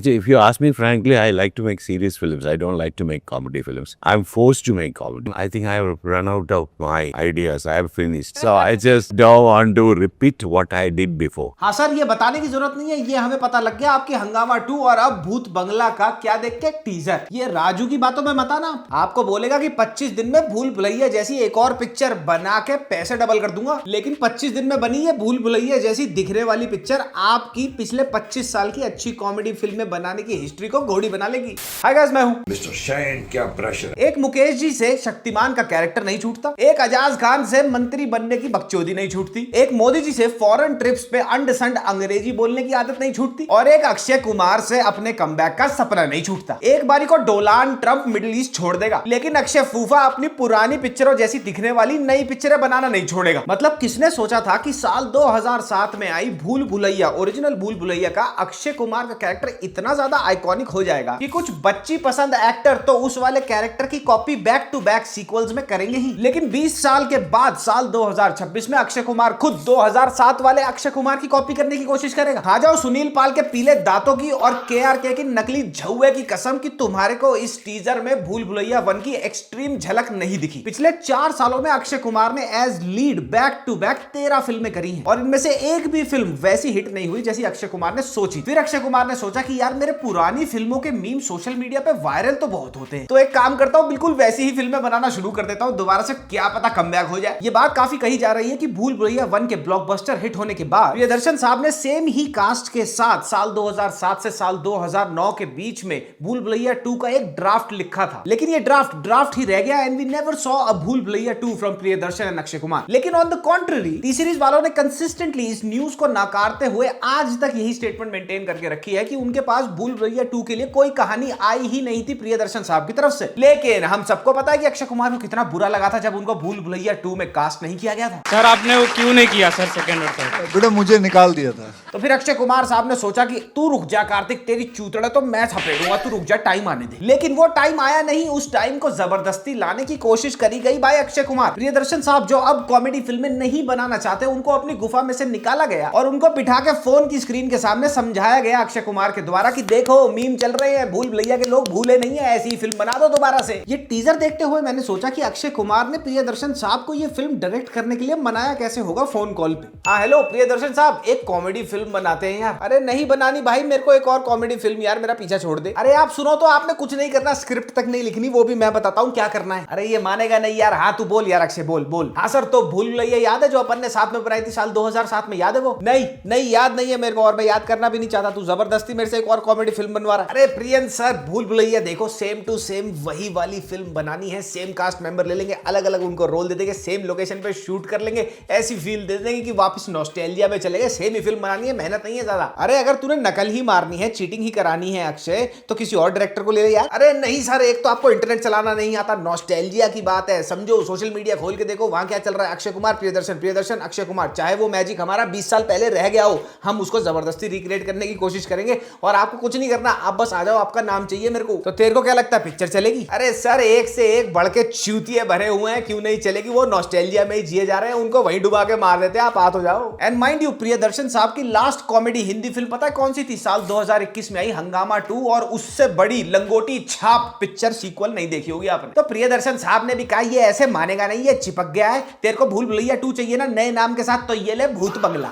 Actually, if you ask me frankly, I like to make serious films. I don't like to make comedy films. I'm forced to make comedy. I think I have run out of my ideas. I have finished. So I just don't want to repeat what I did before. हाँ sir, ये बताने की जरूरत नहीं है, ये हमें पता लग गया आपकी हंगामा 2 और अब भूत बंगला का क्या देख के टीजर। ये राजू की बातों में मत आना, आपको बोलेगा कि 25 दिन में भूल भुलैया जैसी एक और पिक्चर बना के पैसे डबल कर दूंगा, लेकिन 25 दिन में बनी है भूल भुलैया जैसी दिखने वाली पिक्चर आपकी पिछले 25 साल की अच्छी कॉमेडी फिल्में बनाने की हिस्ट्री को घोड़ी बना लेगी। हाय गाइस, मैं हूं मिस्टर शैन। क्या प्रेशर। एक मुकेश जी से शक्तिमान का कैरेक्टर नहीं छूटता, एक अजाज खान से मंत्री बनने की बकचोदी नहीं छूटती, एक मोदी जी से फॉरेन ट्रिप्स पे अंडसंड अंग्रेजी बोलने की आदत नहीं छूटती, और एक अक्षय कुमार से अपने कमबैक का सपना नहीं छूटता। एक बारी को डोनाल्ड ट्रंप मिडिल ईस्ट छोड़ देगा, लेकिन अक्षय फूफा अपनी पुरानी पिक्चरों जैसी दिखने वाली नई पिक्चरें बनाना नहीं छोड़ेगा। मतलब किसने सोचा था कि साल 2007 में आई भूल भुलैया, ओरिजिनल भूल भुलैया का अक्षय कुमार का कैरेक्टर इतना ज्यादा आइकॉनिक हो जाएगा कि कुछ बच्ची पसंद एक्टर तो उस वाले कैरेक्टर की copy back to back sequels में करेंगे ही। लेकिन 20 साल के बाद साल 2026 में अक्षय कुमार खुद 2007 वाले अक्षय कुमार की कॉपी करने की कोशिश करेगा। खा जाओ सुनील पाल के पीले दांतों की और केआरके की नकली झौवे की कसम कि तुम्हारे को इस टीजर में भूल भुलैया 1 की एक्सट्रीम झलक नहीं दिखी। पिछले 4 सालों में अक्षय कुमार ने as lead back to back 13 फिल्में करी हैं और इनमें से एक भी फिल्म वैसी हिट नहीं हुई जैसी अक्षय कुमार ने सोची। फिर अक्षय कुमार ने सोचा कि यार मेरे पुरानी फिल्मों के मीम सोशल मीडिया पे वायरल तो बहुत होते हैं, तो एक काम करता हूं, बिल्कुल वैसी ही फिल्में बनाना शुरू कर देता हूं दोबारा से, क्या पता कमबैक हो जाए। ये बात काफी कही जा रही है कि भूल भुलैया 1 के ब्लॉकबस्टर हिट होने के बाद प्रियदर्शन साहब ने सेम ही कास्ट के साथ साल 2007 से साल 2009 के बीच में भूल भुलैया 2 का एक ड्राफ्ट लिखा था, लेकिन ये ड्राफ्ट ही रह गया and we never saw a Bhool Bhulaiyaa 2 from Priyadarshan and Akshay Kumar. लेकिन on the contrary T Series वालों ने कंसिस्टेंटली इस न्यूज को नकारते हुए आज तक यही स्टेटमेंट मेंटेन करके रखी है कि उनके पास भूल भुलैया 2 के लिए कोई कहानी आई ही नहीं थी प्रियदर्शन साहब की तरफ से। लेकिन हम सबको पता है कि अक्षय कुमार को कितना बुरा लगा था जब उनको भूल भुलैया 2 में कास्ट नहीं किया गया था। सर आपने वो क्यों नहीं किया सर सेकंड और थर्ड? बेटा मुझे निकाल दिया था। तो फिर अक्षय कुमार साहब ने सोचा कि तू रुक जा कार्तिक, तेरी चूतड़ा तो मैं छपेड़ूंगा, तू रुक जा, टाइम आने दे। लेकिन वो टाइम आया नहीं, उस टाइम को जबरदस्ती लाने की कोशिश करी गई बाय अक्षय कुमार। प्रियदर्शन साहब जो अब कॉमेडी फिल्में नहीं बनाना चाहते, उनको अपनी गुफा में से निकाला गया और उनको बिठा के फोन की स्क्रीन के सामने समझाया गया अक्षय कुमार के द्वारा कि देखो मीम चल रहे हैं, भूल भुलैया के लोग भूले नहीं है, ऐसी ही फिल्म बना दो दोबारा से। ये टीजर देखते हुए मैंने सोचा कि अक्षय कुमार ने प्रियदर्शन साहब को ये फिल्म डायरेक्ट करने के लिए मनाया कैसे होगा फोन कॉल पे। हाँ हेलो प्रियदर्शन साहब, एक कॉमेडी फिल्म बनाते हैं यार। अरे नहीं बनानी भाई, मेरे को एक और कॉमेडी फिल्म यार, मेरा पीछा छोड़ दे। अरे आप सुनो तो, आपने कुछ नहीं करना, स्क्रिप्ट तक नहीं लिखनी, वो भी मैं बताता हूँ क्या करना है। अरे ये मानेगा नहीं यार। हाँ तू बोल यार अक्षय, बोल। हाँ सर, तो भूल भुलैया याद है जो अपन ने साथ में बनाई थी साल 2007 में, याद है वो? नहीं याद नहीं है मेरे को, और मैं याद करना भी नहीं चाहता। तू जबरदस्ती मेरे से एक और कॉमेडी फिल्म बनवा रहा है। अरे प्रियन सर, भूल भुलैया देखो सेम टू सेम वही वाली फिल्म बनानी है, सेम कास्ट मेंबर ले लेंगे, अलग अलग उनको रोल दे देंगे, सेम लोकेशन पे शूट कर लेंगे, ऐसी फील दे देंगे कि वापस नॉस्टैल्जिया में चले गए। सेम ही फिल्म बनानी है, मेहनत नहीं है ज्यादा। अरे अगर तूने नकल ही मारनी है, चीटिंग ही करानी है अक्षय, तो किसी और डायरेक्टर को ले ले यार। अरे नहीं सर, एक तो आपको इंटरनेट चलाना नहीं आता, नॉस्टैल्जिया की बात है, समझो सोशल मीडिया खोल के देखो वहां क्या चल रहा है। अक्षय कुमार प्रियदर्शन अक्षय कुमार, चाहे वो मैजिक हमारा 20 साल पहले रह गया हो, हम उसको जबरदस्ती रिक्रिएट करने की कोशिश करेंगे और आपको कुछ नहीं करना, आप बस आ जाओ, आपका नाम चाहिए मेरे को। तो तेरे को क्या लगता है पिक्चर चलेगी? अरे सर, एक से एक बढ़ के चूतिए भरे हुए हैं, क्यों नहीं चलेगी? वो नॉस्टैल्जिया में ही जिए जा रहे हैं, उनको वहीं डुबा के मार देते हैं, आप आ तो जाओ। एंड माइंड यू, प्रियदर्शन साहब की लास्ट कॉमेडी हिंदी फिल्म पता है कौन सी थी? साल 2021 में आई हंगामा 2, और उससे बड़ी लंगोटी छाप पिक्चर सीक्वल नहीं देखी होगी आपने। तो प्रियदर्शन साहब ने भी कहा ये ऐसे मानेगा नहीं, ये चिपक गया है, तेरे को भूल भुलैया 2 चाहिए ना नए नाम के साथ, तो ये ले भूत बंगला।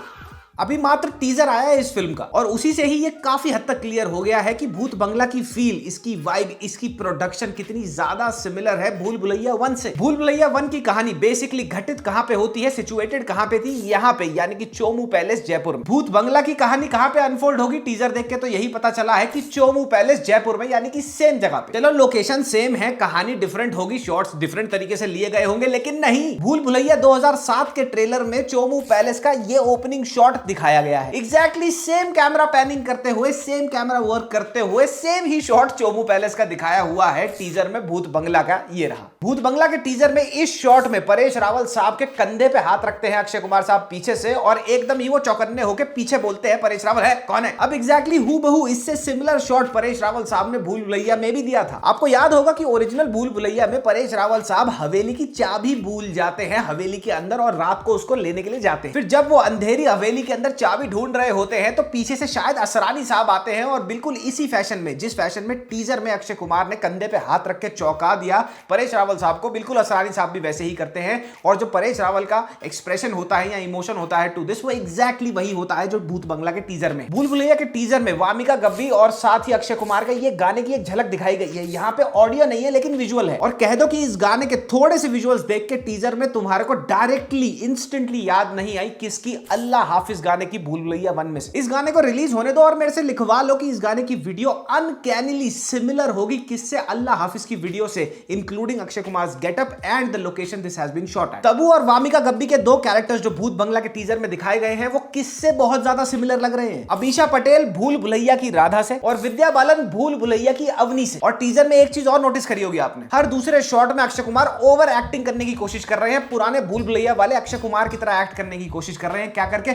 अभी मात्र टीजर आया है इस फिल्म का और उसी से ही ये काफी हद तक क्लियर हो गया है कि भूत बंगला की फील, इसकी वाइब, इसकी प्रोडक्शन कितनी ज्यादा सिमिलर है भूल भुलैया 1 से। भूल भुलैया 1 की कहानी बेसिकली घटित कहां पे होती है, सिचुएटेड कहां पे थी? यहां पे, यानी कि चोमू पैलेस जयपुर में। भूत बंगला की कहानी कहां पे अनफोल्ड होगी? टीजर देख के तो यही पता चला है कि चोमू पैलेस जयपुर में, यानी कि सेम जगह पे। चलो लोकेशन सेम है, कहानी डिफरेंट होगी, शॉट्स डिफरेंट तरीके से लिए गए होंगे, लेकिन नहीं, भूल भुलैया 2007 के ट्रेलर में चोमू पैलेस का ये ओपनिंग शॉट दिखाया गया है। एग्जैक्टली सेम कैमरा पैनिंग करते हुए, सेम कैमरा वर्क करते हुए, सेम ही शॉट चोमू पैलेस का दिखाया हुआ है टीजर में भूत बंगला का। ये रहा भूत बंगला के टीजर में। इस शॉट में परेश रावल साहब के कंधे पे हाथ रखते हैं अक्षय कुमार साहब पीछे से, और एकदम ही वो चौकन्ने होकर पीछे बोलते हैं परेश रावल है कौन है। अब एग्जैक्टली हूबहू इससे सिमिलर शॉट परेश रावल साहब ने भूल भुलैया में भी दिया था। आपको याद होगा कि ओरिजिनल भूल भुलैया में परेश रावल साहब हवेली की चाबी भूल जाते हैं हवेली के अंदर, और रात को उसको लेने के लिए जाते हैं। फिर जब वो अंधेरी हवेली के अंदर चाबी ढूंढ रहे होते हैं तो पीछे से शायद असरानी साहब आते हैं और बिल्कुल इसी फैशन में, जिस फैशन में टीजर में अक्षय कुमार ने कंधे पे हाथ रख के चौंका दिया परेश रावल साहब को, बिल्कुल असरानी साहब भी वैसे ही करते हैं। और जो परेश रावल का एक्सप्रेशन होता है या इमोशन होता है टू दिस, वो एग्जैक्टली वही होता है जो भूत बंगला के टीजर में, भूल भुलैया के टीजर में वामिका गब्बी और साथ ही अक्षय कुमार का ये गाने की एक झलक दिखाई गई है। यहाँ पे ऑडियो नहीं है लेकिन विजुअल है, और कह दो कि इस गाने के थोड़े से विजुअल्स देख के टीजर में तुम्हारे को डायरेक्टली इंस्टेंटली याद नहीं आई किसकी, अल्लाह हाफिज गाने की, भूल भुलैया 1 में से। इस गाने को रिलीज होने दो और मेरे से लिखवा लो कि इस गाने की वीडियो अनकैनिली सिमिलर होगी किससे, अल्लाह हाफिज की वीडियो से, including Akshay Kumar getup and the location this has been shot at. Tabu और वामिका गब्बी के दो कैरेक्टर्स जो भूत बंगला के टीजर में दिखाए गए हैं वो किससे बहुत ज्यादा सिमिलर लग रहे हैं? अमीषा पटेल भूल भुलैया की राधा से और विद्या बालन भूल भुलैया की अवनी से। और टीजर में एक चीज और नोटिस करी होगी आपने, हर दूसरे शॉट में अक्षय कुमार ओवर एक्टिंग करने की कोशिश कर रहे हैं, पुराने भूल भुलैया वाले अक्षय कुमार की तरह एक्ट करने की कोशिश कर रहे हैं। क्या करके?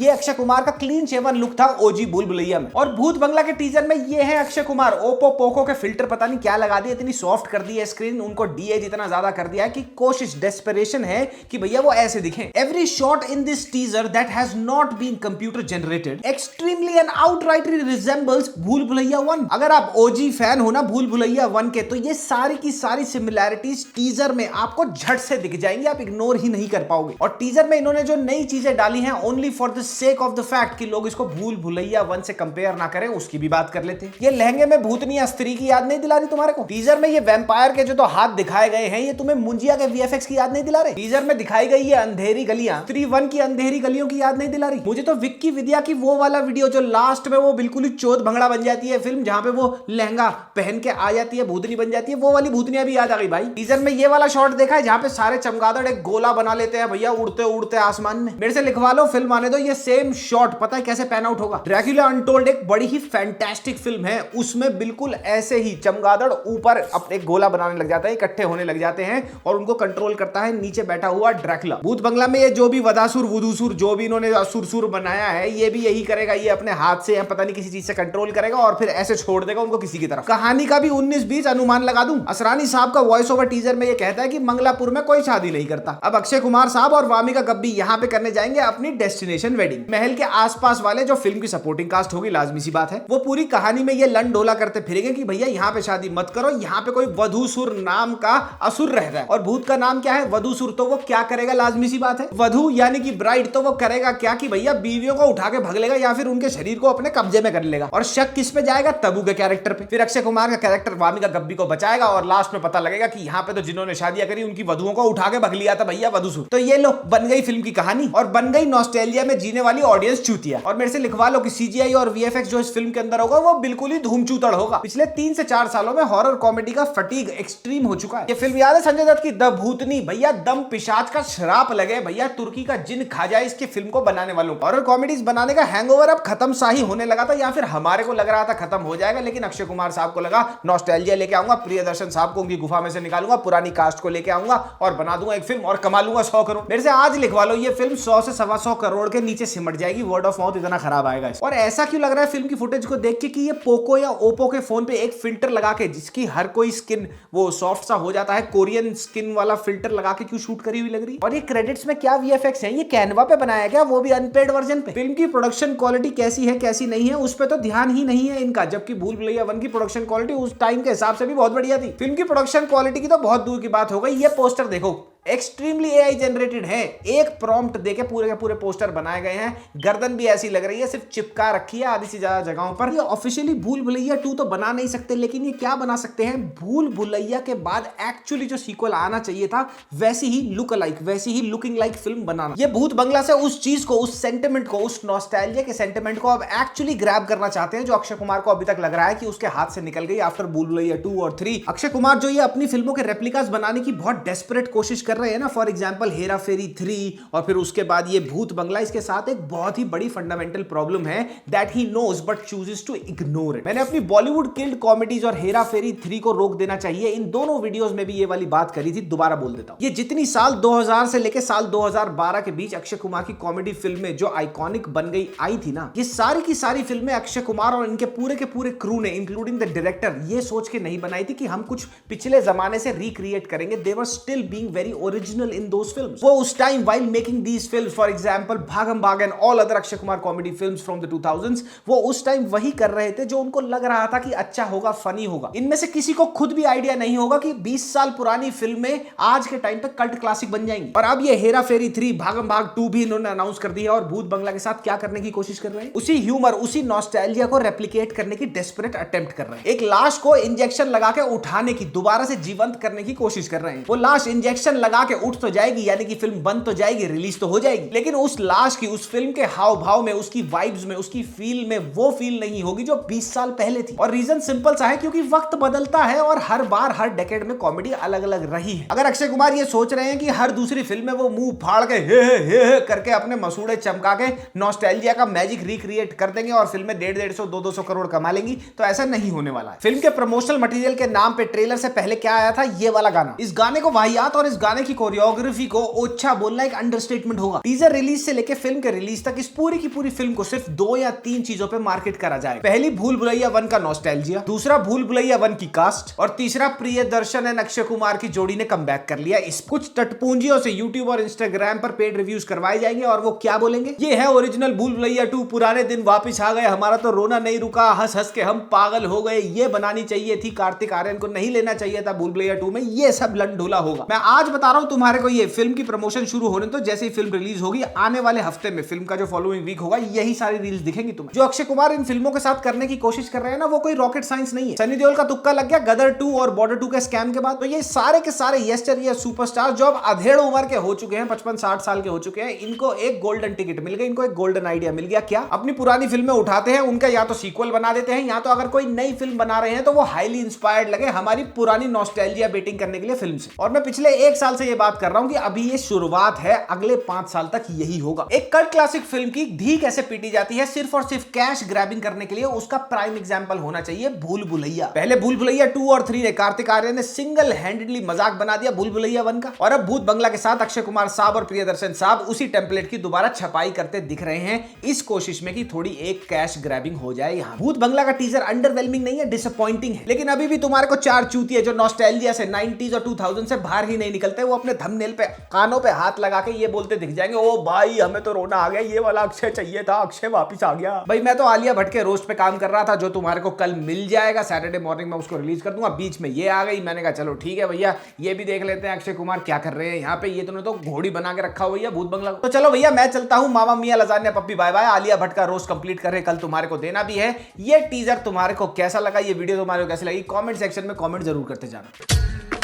ये अक्षय कुमार का क्लीन शेवन लुक था ओजी भूल भुलैया में। और भूत बंगला के टीजर में ये है अक्षय कुमार, ओप्पो पोको के फिल्टर पता नहीं क्या लगा दिए, इतनी सॉफ्ट कर दी है स्क्रीन, उनको डीएज इतना ज्यादा कर दिया है कि कोशिश डेस्परेशन है कि भैया वो ऐसे दिखें। Every shot in this teaser that has not been computer generated extremely and outrightly resembles Bhool Bhulaiyaa 1। अगर आप ओजी फैन हो ना भूल भुलैया 1 के, तो ये सारी की सारी सिमिलैरिटीज टीजर में आपको झट से दिख जाएंगी, आप इग्नोर ही नहीं कर पाओगे। और टीजर में इन्होंने जो नई चीजें डाली हैं only for the sake of the fact कि लोग इसको भूल भुलैया 1 से कंपेयर ना करें, उसकी भी बात कर लेते हैं। ये लहंगे में भूतनी अस्त्री की याद नहीं दिला रही तुम्हारे को? टीजर में ये वैम्पायर के जो तो हाथ दिखाए गए हैं ये तुम्हें मुंजिया के वीएफएक्स की याद नहीं दिला रहे? टीजर में दिखाई गई ये अंधेरी गलियां 3-1 की अंधेरी गलियों की याद नहीं दिला रही? मुझे तो विक्की विद्या की वो वाला वीडियो जो लास्ट में वो बिल्कुल ही चोद भंगड़ा बन जाती है फिल्म, जहां पे वो लहंगा पहन के आ जाती है, भूतनी बन जाती है, वो वाली भूतनियां भी याद आ गई भाई। टीजर में ये वाला शॉट देखा है जहां पे सारे चमगादड़ एक गोला बना लेते हैं भैया उड़ते उड़ते आसमान में? मेरे से लिखवा लो, फिल्म आने दो, ये सेम शॉट पता है कैसे पैन आउट होगा? ड्रैकुला अनटोल्ड एक बड़ी ही फैंटास्टिक फिल्म है, उसमें बिल्कुल ऐसे ही चमगादड़ ऊपर अपने गोला बनाने लग जाता है, इकट्ठे होने लग जाते हैं और उनको कंट्रोल करता है नीचे बैठा हुआ ड्रैकुला। भूत बंगला में ये जो भी वदासुर वुदूसुर जो भी इन्होंने असुरसुर बनाया है ये भी यही करेगा, ये अपने हाथ से या पता नहीं किसी चीज से कंट्रोल करेगा और फिर ऐसे छोड़ देगा उनको किसी की तरफ। कहानी का भी 19-20 अनुमान लगा दूं, असरानी साहब का वॉइस ओवर टीजर में ये कहता है कि मंगलापुर में कोई शादी नहीं करता। अब अक्षय कुमार साहब और वामिका गब्बी यहाँ पे करने जाएंगे अपनी डेस्टिनेशन वेडिंग। महल के आसपास वाले जो फिल्म की सपोर्टिंग कास्ट होगी, लाजमी सी बात है, वो पूरी कहानी में ये लन डोला करते फिरेंगे कि भैया यहाँ पे शादी मत करो, यहाँ पे कोई वधूसुर नाम का असुर रहता है। और भूत का नाम क्या है? वधूसुर। तो वो क्या करेगा? लाजमी सी बात है, वधू यानी कि ब्राइड, तो वो करेगा क्या कि भैया बीवियों को उठा के भग लेगा या फिर उनके शरीर को अपने कब्जे में कर लेगा। और शक किस पे जाएगा? तब्बू के कैरेक्टर पे। फिर अक्षय कुमार का कैरेक्टर वामिका गब्बी को बचाएगा और लास्ट में पता लगेगा कि यहाँ पे तो जिन्होंने शादियां करी उनकी वधुओं को उठा के भग लिया था भैया वधूसुर। तो ये लो बन गई फिल्म की कहानी और बन गई नॉस्टैल्जिया में जीने वाली ऑडियंस चूतिया। और मेरे से लिखवा लो कि सीजीआई और वीएफएक्स जो इस फिल्म के अंदर होगा वो बिल्कुल ही धूम चूतड़ होगा। पिछले 3 से 4 सालों में हॉरर कॉमेडी का फटीग एक्सट्रीम हो चुका है। ये फिल्म याद है संजय दत्त की द भूतनी? भैया दम पिशाच का श्राप लगे भैया, तुर्की का जिन खा जाए इसकी फिल्म को बनाने वालों को। हॉरर कॉमेडीज बनाने का हैंगओवर अब खत्म सा ही होने लगा था, या फिर हमारे को लग रहा था खत्म हो जाएगा, लेकिन अक्षय कुमार साहब को लगा नॉस्टैल्जिया लेके आऊंगा, प्रियदर्शन साहब को उनकी गुफा में से निकालूंगा, पुरानी कास्ट को लेके आऊंगा और बना दूंगा एक फिल्म और कमा लूंगा 100 करोड़। मेरे से आज लिखवा लो ये फिल्म 100 से 125 करोड़ के नीचे सिमट जाएगी, वर्ड ऑफ माउथ इतना खराब आएगा। और ऐसा क्यों लग रहा है फिल्म की फुटेज को देख के कि ये पोको या ओप्पो के फोन पे एक फिल्टर लगा के, जिसकी हर कोई स्किन वो सॉफ्ट सा हो जाता है, कोरियन स्किन वाला फिल्टर लगा के क्यों शूट करी हुई लग रही है? और ये क्रेडिट्स में क्या वीएफएक्स है? ये कैनवा पे बनाया गया, वो भी अनपेड वर्जन पे। फिल्म की प्रोडक्शन क्वालिटी कैसी है कैसी नहीं है उस पे तो ध्यान ही नहीं है इनका, जबकि भूल भुलैया 1 की प्रोडक्शन क्वालिटी उस टाइम के हिसाब से भी बहुत बढ़िया थी। फिल्म की प्रोडक्शन क्वालिटी की तो बहुत दूर की बात हो गई। ये पोस्टर देखो, एक्सट्रीमली एआई जनरेटेड है, एक प्रॉम्प्ट देके पूरे के पूरे पोस्टर बनाए गए हैं। गर्दन भी ऐसी लग रही है, सिर्फ चिपका रखी है आधी से ज्यादा जगहों पर। ये ऑफिशियली भूल भुलैया 2 तो बना नहीं सकते, लेकिन ये क्या बना सकते हैं? भूल भुलैया के बाद एक्चुअली जो सीक्वल आना चाहिए था वैसी ही लुक अलाइक, वैसी ही लुकिंग लाइक फिल्म बनाना। ये भूत बंगला से उस चीज को, उस सेंटिमेंट को, उस नॉस्टैल्जिया के सेंटिमेंट को अब एक्चुअली ग्रैब करना चाहते हैं, जो अक्षय कुमार को अभी तक लग रहा है कि उसके हाथ से निकल गई आफ्टर भूल भुलैया 2 और 3। अक्षय कुमार जो ये अपनी फिल्मों के रेप्लिकास बनाने की बहुत डेस्परेट कोशिश कर रहे हैं ना, फॉर एग्जाम्पल हेरा फेरी 3 और फिर उसके बाद ये भूत बंगला, इसके साथ एक बहुत ही बड़ी फंडामेंटल प्रॉब्लम है that he knows but chooses to ignore it. मैंने अपनी बॉलीवुड किल्ड कॉमेडीज और हेरा फेरी 3 को रोक देना चाहिए, इन दोनों वीडियोस में भी ये वाली बात करी थी, दोबारा बोल देता हूं। ये जितनी साल 2000 से लेके साल 2012 के बीच अक्षय कुमार की कॉमेडी फिल्में जो आइकॉनिक बन गई आई थी ना, ये सारी की सारी फिल्में अक्षय कुमार और इनके पूरे के पूरे क्रू ने, इंक्लूडिंग द डायरेक्टर, ये सोच के नहीं बनाई थी कि हम कुछ पिछले जमाने से रिक्रिएट करेंगे। They were still being very original in those films. वो उस time while making these films, for example Bhagam Bhag and all other Akshay Kumar comedy films from the 2000s, वो उस टाइम वही कर रहे थे जो उनको लग रहा था कि अच्छा होगा, फनी होगा। इनमें से किसी को खुद भी आइडिया नहीं होगा कि 20 साल पुरानी फिल्में आज के टाइम पे कल्ट क्लासिक बन जाएंगी। और अब ये हेरा फेरी 3, भागम भाग 2 भी इन्होंने अनाउंस कर दी है और भूत बंगला के साथ क्या करने की कोशिश कर रहे हैं, उसी ह्यूमर, उसी नॉस्टैल्जिया को रेप्लिकेट करने की डेस्परेट अटेम्प्ट कर रहे हैं। एक लाश को इंजेक्शन लगा के उठाने की, दोबारा से जीवंत करने की कोशिश कर रहे हैं। वो लाश इंजेक्शन लगा के उठ तो जाएगी, यानी कि फिल्म बन तो जाएगी, रिलीज तो हो जाएगी, लेकिन उस लाश की, उस फिल्म के हाव भाव में, उसकी वाइब्स में, उसकी फील में वो फील नहीं होगी जो 20 साल पहले थी। और रीजन सिंपल सा है, क्योंकि वक्त बदलता है और हर बार हर डेकेड में कॉमेडी अलग अलग रही है। अगर अक्षय कुमार ये सोच रहे हैं कि हर दूसरी फिल्म में वो मुंह फाड़ के हे करके अपने मसूड़े चमका के नॉस्टैल्जिया का मैजिक रिक्रिएट कर देंगे और फिल्में 150, 200 करोड़ कमा लेंगी, तो ऐसा नहीं होने वाला है। फिल्म के प्रमोशनल मटेरियल के नाम पे ट्रेलर से पहले क्या आया था, ये वाला गाना। इस गाने को वाहियात और इस गाने की कोरियोग्राफी को ओछा बोलना एक अंडरस्टेटमेंट होगा। टीजर रिलीज से लेकर फिल्म के रिलीज तक इस पूरी की पूरी फिल्म को सिर्फ 2 या 3 चीजों पे मार्केट करा जाए। पहली, भूल भुलैया 1 का नॉस्टैल्जिया, दूसरा भूल भुलैया 1 की कास्ट, और तीसरा प्रियदर्शन एंड अक्षय कुमार की जोड़ी ने कमबैक कर लिया। इस कुछ टटपूंजियों से यूट्यूब और इंस्टाग्राम पर पेड रिव्यूज करवाए जाएंगे और वो क्या बोलेंगे, ये है ओरिजिनल भूल भुलैया 2, पुराने दिन वापस आ गए, हमारा तो रोना नहीं रुका, हंस हंस के हम पागल हो गए, ये बनानी चाहिए थी, कार्तिक आर्यन को नहीं लेना चाहिए था भूल भुलैया 2 में, ये सब लंडोला होगा। मैं आज बता रहा हूं तुम्हारे को, ये फिल्म की प्रमोशन शुरू होने तो जैसे ही फिल्म रिलीज होगी आने वाले हफ्ते में, फिल्म का जो फॉलोइंग वीक होगा, यही सारी रील्स दिखेंगी तुम्हें। जो अक्षय कुमार इन फिल्मों के साथ करने की कोशिश कर रहे हैं ना, वो कोई रॉकेट साइंस नहीं है। सनी देओल का तुक्का लग गया गदर 2 और बॉर्डर 2 के स्कैम के बाद, तो ये सारे के सारे यस्टरईयर सुपरस्टार जो अब अधेड़ उम्र के हो चुके हैं, 55-60 साल के हो चुके हैं, इनको एक गोल्डन टिकट मिल गई, इनको एक गोल्डन आइडिया मिल गया। क्या? अपनी पुरानी फिल्में उठाते हैं, उनका या तो सीक्वल बना देते हैं, या तो अगर कोई नई फिल्म बना रहे हैं तो वो हाईली इंस्पायर्ड लगे हमारी पुरानी नॉस्टैल्जिया बेटिंग करने के लिए फिल्म से। और मैं पिछले 1 साल से ये बात कर रहा हूं कि अभी ये शुरुआत है, अगले 5 साल तक यही होगा। एक कल्ट क्लासिक फिल्म की धी कैसे पीटी जाती है सिर्फ और सिर्फ कैश ग्रैबिंग करने के लिए, उसका प्राइम एग्जांपल होना चाहिए भूल भुलैया। पहले भूल भुलैया 2 और 3 ने कार्तिक आर्यन ने सिंगल हैंडेडली मजाक बना दिया भूल भुलैया 1 का, और अब भूत बंगला के साथ अक्षय कुमार साहब और प्रियदर्शन साहब उसी टेम्पलेट की दोबारा छपाई करते दिख रहे हैं, इस कोशिश में कि थोड़ी एक कैश ग्रैबिंग हो जाए। यहाँ भूत बंगला का टीजर अंडरवेलमिंग नहीं है, डिसअपॉइंटिंग है, लेकिन अभी भी तुम्हारे को 4 चूतिए जो नॉस्टैल्जिया से 90s और 2000 से बाहर ही नहीं निकलते, वो अपने थंबनेल पे कानों पे हाथ लगा के ये बोलते दिख जाएंगे, ओ भाई हमें तो रोना आ गया, ये वाला अक्षय चाहिए था, अक्षय वापस आ गया। भाई मैं तो आलिया भट्ट के रोस्ट पे काम कर रहा था, जो तुम्हारे को कल मिल जाएगा, सैटरडे मॉर्निंग में उसको रिलीज कर दूंगा। बीच में ये आ गई, मैंने कहा चलो ठीक है भैया, ये भी देख लेते हैं अक्षय कुमार क्या कर रहे हैं यहाँ पे। ये तुमने तो घोड़ी बना के रखा हो भैया भूत बंगला। तो चलो भैया मैं चलता हूँ, मामा मियां लजानिया पप्पी बाय बाय। आलिया भट्ट का रोस्ट कंप्लीट कर रहे, कल तुम्हारे को देना भी है। ये टीजर तुम्हारे को कैसा लगा, ये वीडियो तुम्हारे को कैसी लगी, कमेंट सेक्शन में कमेंट जरूर करते जाना।